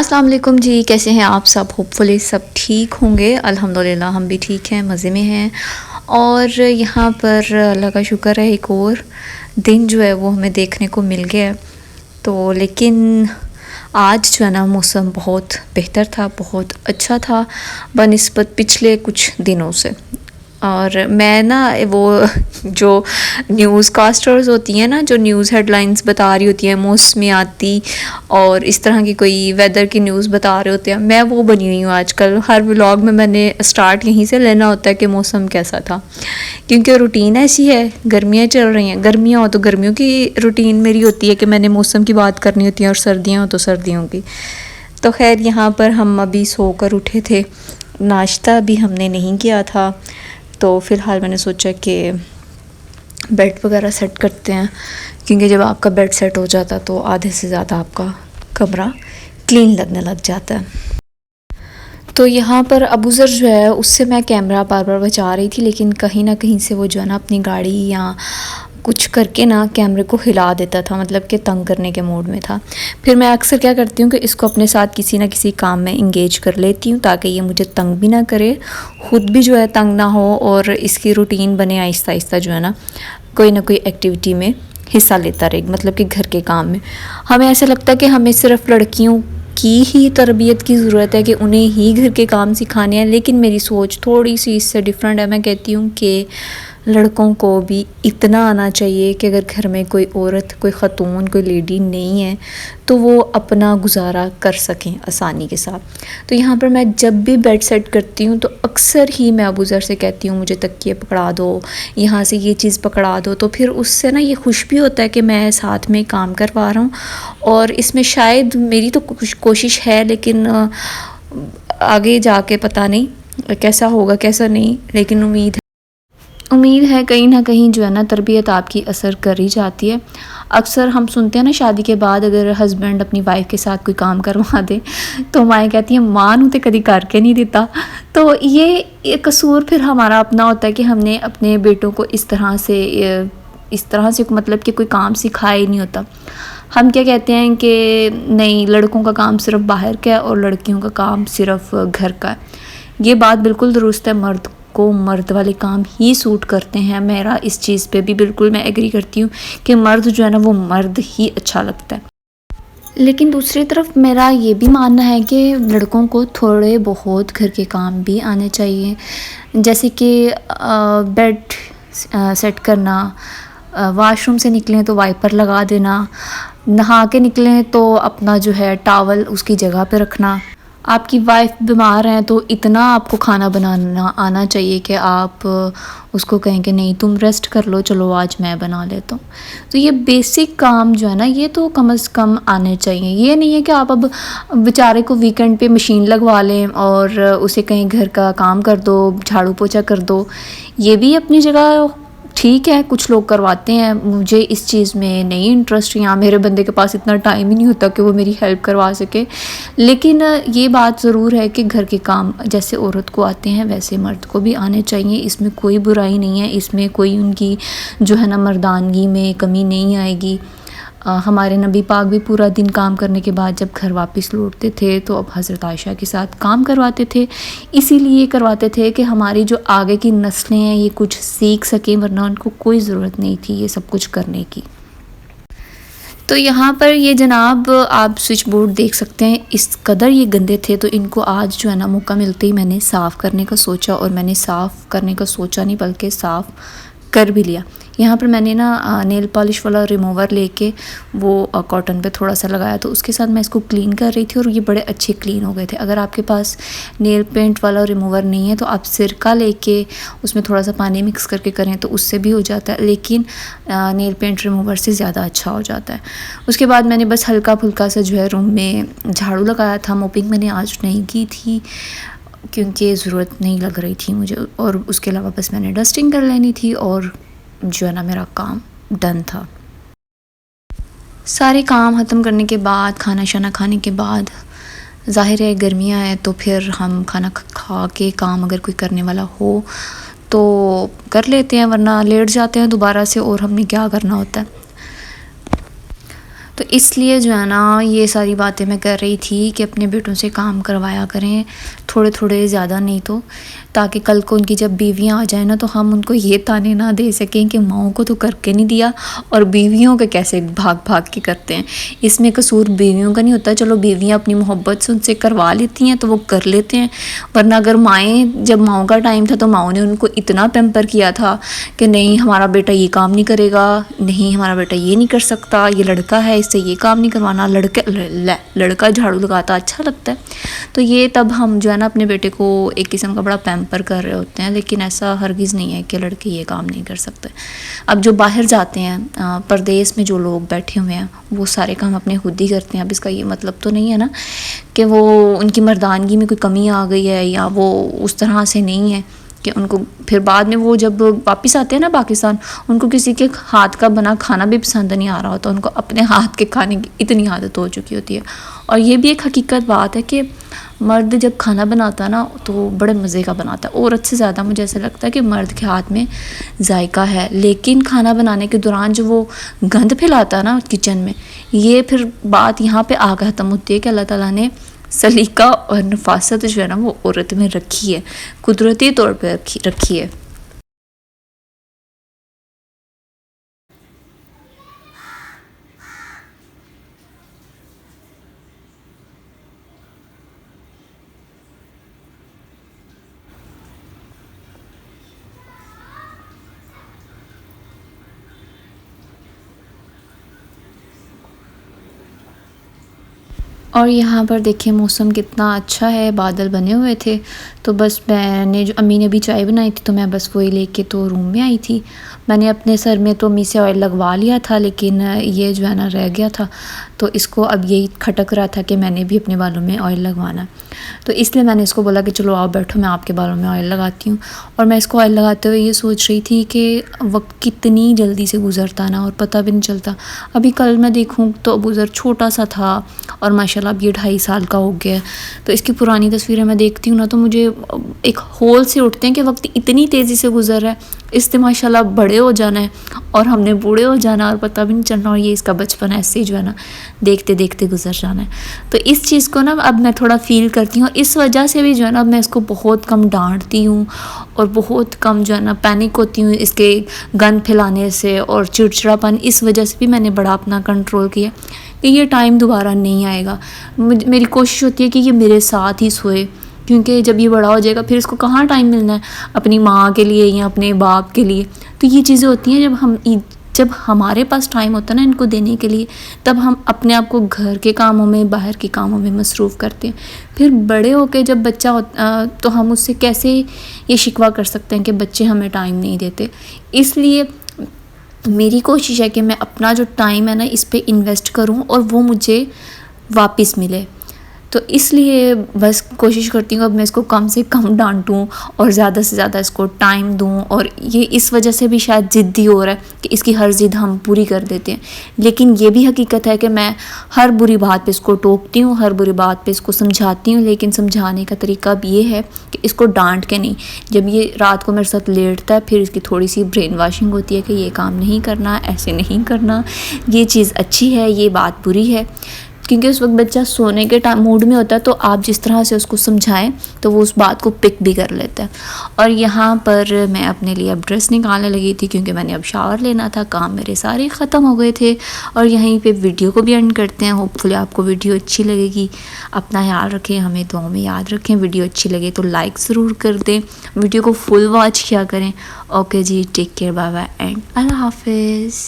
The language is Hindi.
अस्सलाम वालेकुम जी, कैसे हैं आप सब। होपफुली सब ठीक होंगे। अल्हम्दुलिल्लाह हम भी ठीक हैं, मज़े में हैं। और यहाँ पर अल्लाह का शुक्र है एक और दिन जो है वो हमें देखने को मिल गया है। तो लेकिन आज जो है ना मौसम बहुत बेहतर था, बहुत अच्छा था बनिस्बत पिछले कुछ दिनों से। और मैं ना वो जो न्यूज़ कास्टर्स होती हैं ना, जो न्यूज़ हेडलाइंस बता रही होती हैं मौसमियाती और इस तरह की कोई वेदर की न्यूज़ बता रहे होते हैं, मैं वो बनी हुई हूँ आजकल। हर व्लॉग में मैंने स्टार्ट यहीं से लेना होता है कि मौसम कैसा था, क्योंकि रूटीन ऐसी है। गर्मियाँ चल रही हैं, गर्मियाँ हो तो गर्मियों की रूटीन मेरी होती है कि मैंने मौसम की बात करनी होती है, और सर्दियाँ हो तो सर्दियों की। तो खैर यहाँ पर हम अभी सोकर उठे थे, नाश्ता भी हमने नहीं किया था। तो फ़िलहाल मैंने सोचा कि बेड वगैरह सेट करते हैं, क्योंकि जब आपका बेड सेट हो जाता है तो आधे से ज़्यादा आपका कमरा क्लीन लगने लग जाता है। तो यहाँ पर अबूज़र जो है उससे मैं कैमरा बार बार बचा रही थी, लेकिन कहीं ना कहीं से वो जो है ना अपनी गाड़ी या कुछ करके ना कैमरे को हिला देता था, मतलब कि तंग करने के मूड में था। फिर मैं अक्सर क्या करती हूँ कि इसको अपने साथ किसी ना किसी काम में इंगेज कर लेती हूँ, ताकि ये मुझे तंग भी ना करे, ख़ुद भी जो है तंग ना हो, और इसकी रूटीन बने आहिस्ता आहिस्ता जो है ना कोई ना कोई एक्टिविटी में हिस्सा लेता रहे, मतलब कि घर के काम में। हमें ऐसा लगता है कि हमें सिर्फ लड़कियों की ही तरबियत की ज़रूरत है, कि उन्हें ही घर के काम सिखाने हैं, लेकिन मेरी सोच थोड़ी सी इससे डिफरेंट है। मैं कहती हूँ कि लड़कों को भी इतना आना चाहिए कि अगर घर में कोई औरत, कोई ख़तून, कोई लेडी नहीं है तो वो अपना गुजारा कर सकें आसानी के साथ। तो यहाँ पर मैं जब भी बेड सेट करती हूँ तो अक्सर ही मैं अबूज़र से कहती हूँ मुझे तकिए पकड़ा दो, यहाँ से ये चीज़ पकड़ा दो। तो फिर उससे ना ये खुश भी होता है कि मैं साथ में काम करवा रहा हूँ, और इसमें शायद मेरी तो कुछ कोशिश है, लेकिन आगे जाके पता नहीं कैसा होगा कैसा नहीं, लेकिन उम्मीद है कहीं ना कहीं जो है ना तरबियत आपकी असर कर ही जाती है। अक्सर हम सुनते हैं ना शादी के बाद अगर हस्बैंड अपनी वाइफ के साथ कोई काम करवा दे तो माएँ कहती हैं माँ नू तो कभी करके नहीं देता। तो ये कसूर फिर हमारा अपना होता है कि हमने अपने बेटों को इस तरह से मतलब कि कोई काम सिखाया ही नहीं होता। हम क्या कहते हैं कि नहीं, लड़कों का काम सिर्फ बाहर का है और लड़कियों का काम सिर्फ घर का है। ये बात बिल्कुल दुरुस्त है, मर्द को मर्द वाले काम ही सूट करते हैं। मेरा इस चीज़ पे भी बिल्कुल मैं एग्री करती हूँ कि मर्द जो है ना वो मर्द ही अच्छा लगता है। लेकिन दूसरी तरफ मेरा ये भी मानना है कि लड़कों को थोड़े बहुत घर के काम भी आने चाहिए, जैसे कि बेड सेट करना, वाशरूम से निकलें तो वाइपर लगा देना, नहा के निकलें तो अपना जो है टॉवल उसकी जगह पे रखना। आपकी वाइफ बीमार है तो इतना आपको खाना बनाना आना चाहिए कि आप उसको कहें कि नहीं तुम रेस्ट कर लो, चलो आज मैं बना लेता हूँ। तो ये बेसिक काम जो है ना ये तो कम से कम आने चाहिए। ये नहीं है कि आप अब बेचारे को वीकेंड पे मशीन लगवा लें और उसे कहीं घर का काम कर दो, झाड़ू पोछा कर दो। ये भी अपनी जगह ठीक है, कुछ लोग करवाते हैं। मुझे इस चीज़ में नहीं इंटरेस्ट, यहाँ मेरे बंदे के पास इतना टाइम ही नहीं होता कि वो मेरी हेल्प करवा सके। लेकिन ये बात ज़रूर है कि घर के काम जैसे औरत को आते हैं वैसे मर्द को भी आने चाहिए। इसमें कोई बुराई नहीं है, इसमें कोई उनकी जो है ना मर्दानगी में कमी नहीं आएगी। हमारे नबी पाक भी पूरा दिन काम करने के बाद जब घर वापस लौटते थे तो अब हज़रत आयशा के साथ काम करवाते थे। इसीलिए करवाते थे कि हमारी जो आगे की नस्लें हैं ये कुछ सीख सकें, वरना उनको कोई ज़रूरत नहीं थी ये सब कुछ करने की। तो यहाँ पर ये जनाब आप स्विच बोर्ड देख सकते हैं, इस कदर ये गंदे थे, तो इनको आज जो है ना मौका मिलते ही मैंने साफ़ करने का सोचा, और मैंने साफ़ करने का सोचा नहीं बल्कि साफ़ कर भी लिया। यहाँ पर मैंने ना नेल पॉलिश वाला रिमूवर लेके वो कॉटन पे थोड़ा सा लगाया, तो उसके साथ मैं इसको क्लीन कर रही थी और ये बड़े अच्छे क्लीन हो गए थे। अगर आपके पास नेल पेंट वाला रिमूवर नहीं है तो आप सिरका लेके उसमें थोड़ा सा पानी मिक्स करके करें तो उससे भी हो जाता है, लेकिन नेल पेंट रिमूवर से ज़्यादा अच्छा हो जाता है। उसके बाद मैंने बस हल्का फुल्का सा जो है रूम में झाड़ू लगाया था। मोपिंग मैंने आज नहीं की थी क्योंकि ज़रूरत नहीं लग रही थी मुझे, और उसके अलावा बस मैंने डस्टिंग कर लेनी थी और जो है ना मेरा काम डन था। सारे काम ख़त्म करने के बाद, खाना शाना खाने के बाद, ज़ाहिर है गर्मियाँ हैं तो फिर हम खाना खा के काम अगर कोई करने वाला हो तो कर लेते हैं, वरना लेट जाते हैं दोबारा से और हमने क्या करना होता है। तो इसलिए जो है ना ये सारी बातें मैं कर रही थी कि अपने बेटों से काम करवाया करें, थोड़े थोड़े, ज़्यादा नहीं तो, ताकि कल को उनकी जब बीवियां आ जाए ना तो हम उनको ये ताने ना दे सकें कि माओ को तो करके नहीं दिया और बीवियों के कैसे भाग भाग के करते हैं। इसमें कसूर बीवियों का नहीं होता, चलो बीवियां अपनी मोहब्बत से उनसे करवा लेती हैं तो वो कर लेते हैं, वरना अगर माएँ, जब माओ का टाइम था तो माओ ने उनको इतना पैम्पर किया था कि नहीं हमारा बेटा ये काम नहीं करेगा, नहीं हमारा बेटा ये नहीं कर सकता, ये लड़का है इससे ये काम नहीं करवाना, लड़का झाड़ू लगाता अच्छा लगता है। तो ये तब हम जो है ना अपने बेटे को एक किस्म का बड़ा पैम्पर कर रहे होते हैं, लेकिन ऐसा हरगिज़ नहीं है कि लड़के ये काम नहीं कर सकते। अब जो बाहर जाते हैं परदेश में जो लोग बैठे हुए हैं वो सारे काम अपने खुद ही करते हैं। अब इसका ये मतलब तो नहीं है ना कि वो उनकी मर्दानगी में कोई कमी आ गई है या वो उस तरह से नहीं है कि उनको फिर बाद में वो जब वापस आते हैं ना पाकिस्तान, उनको किसी के हाथ का बना खाना भी पसंद नहीं आ रहा होता, उनको अपने हाथ के खाने की इतनी आदत हो चुकी होती है। और ये भी एक हकीकत बात है कि मर्द जब खाना बनाता है ना तो बड़े मज़े का बनाता है। औरत से ज़्यादा मुझे ऐसा लगता है कि मर्द के हाथ में जायका है, लेकिन खाना बनाने के दौरान जो वो गंद फैलाता है ना किचन में, ये फिर बात यहाँ पे आकर ख़त्म होती है कि अल्लाह ताला ने सलीका और नफासत जो है ना वो औरत में रखी है, कुदरती तौर पर रखी है। और यहाँ पर देखिए मौसम कितना अच्छा है, बादल बने हुए थे। तो बस मैंने जो अम्मी ने भी चाय बनाई थी तो मैं बस वही लेके तो रूम में आई थी। मैंने अपने सर में तो अम्मी से ऑयल लगवा लिया था, लेकिन ये जो है ना रह गया था, तो इसको अब यही खटक रहा था कि मैंने भी अपने बालों में ऑयल लगवाना। तो इसलिए मैंने इसको बोला कि चलो आओ बैठो, मैं आपके बालों में ऑयल लगाती हूँ। और मैं इसको ऑयल लगाते हुए ये सोच रही थी कि वक्त कितनी जल्दी से गुज़रता ना और पता भी नहीं चलता। अभी कल मैं देखूँ तो अबूज़र छोटा सा था और माशाल्लाह अब ये 2.5 साल का हो गया है। तो इसकी पुरानी तस्वीरें मैं देखती हूँ ना तो मुझे एक होल से उठते हैं कि वक्त इतनी तेज़ी से गुज़र रहा है, इससे माशाल्लाह बड़े हो जाना है और हमने बूढ़े हो जाना और पता भी नहीं चलना, और ये इसका बचपन ऐसे ही जो है ना देखते देखते गुजर जाना है। तो इस चीज़ को ना अब मैं थोड़ा फ़ील करती हूँ, इस वजह से भी जो है ना अब मैं इसको बहुत कम डांटती हूँ और बहुत कम जो है ना पैनिक होती हूँ इसके गंद फैलाने से और चिड़चिड़ापन। इस वजह से भी मैंने बड़ा अपना कंट्रोल किया कि ये टाइम दोबारा नहीं आएगा। मेरी कोशिश होती है कि ये मेरे साथ ही सोए, क्योंकि जब ये बड़ा हो जाएगा फिर इसको कहाँ टाइम मिलना है अपनी माँ के लिए या अपने बाप के लिए। तो ये चीज़ें होती हैं जब हमारे पास टाइम होता है ना इनको देने के लिए, तब हम अपने आप को घर के कामों में, बाहर के कामों में मसरूफ़ करते हैं। फिर बड़े होके जब बच्चा तो हम उससे कैसे ये शिकवा कर सकते हैं कि बच्चे हमें टाइम नहीं देते। इसलिए मेरी कोशिश है कि मैं अपना जो टाइम है ना इस पे इन्वेस्ट करूं और वो मुझे वापस मिले। तो इसलिए बस कोशिश करती हूँ अब मैं इसको कम से कम डांटूँ और ज़्यादा से ज़्यादा इसको टाइम दूँ। और ये इस वजह से भी शायद ज़िद्दी हो रहा है कि इसकी हर ज़िद हम पूरी कर देते हैं, लेकिन ये भी हकीकत है कि मैं हर बुरी बात पे इसको टोकती हूँ, हर बुरी बात पे इसको समझाती हूँ, लेकिन समझाने का तरीका अब ये है कि इसको डांट के नहीं। जब ये रात को मेरे साथ लेटता है फिर इसकी थोड़ी सी ब्रेन वॉशिंग होती है कि ये काम नहीं करना, ऐसे नहीं करना, ये चीज़ अच्छी है, ये बात बुरी है। क्योंकि उस वक्त बच्चा सोने के टाइम मूड में होता है, तो आप जिस तरह से उसको समझाएं तो वो उस बात को पिक भी कर लेता है। और यहाँ पर मैं अपने लिए अब ड्रेस निकालने लगी थी क्योंकि मैंने अब शावर लेना था, काम मेरे सारे ख़त्म हो गए थे। और यहीं पे वीडियो को भी एंड करते हैं। होपफुली आपको वीडियो अच्छी लगेगी। अपना ख्याल रखें, हमें दुआओं में याद रखें। वीडियो अच्छी लगे तो लाइक ज़रूर कर दें, वीडियो को फुल वॉच किया करें। ओके जी, take care, bye bye and Allah हाफिज़।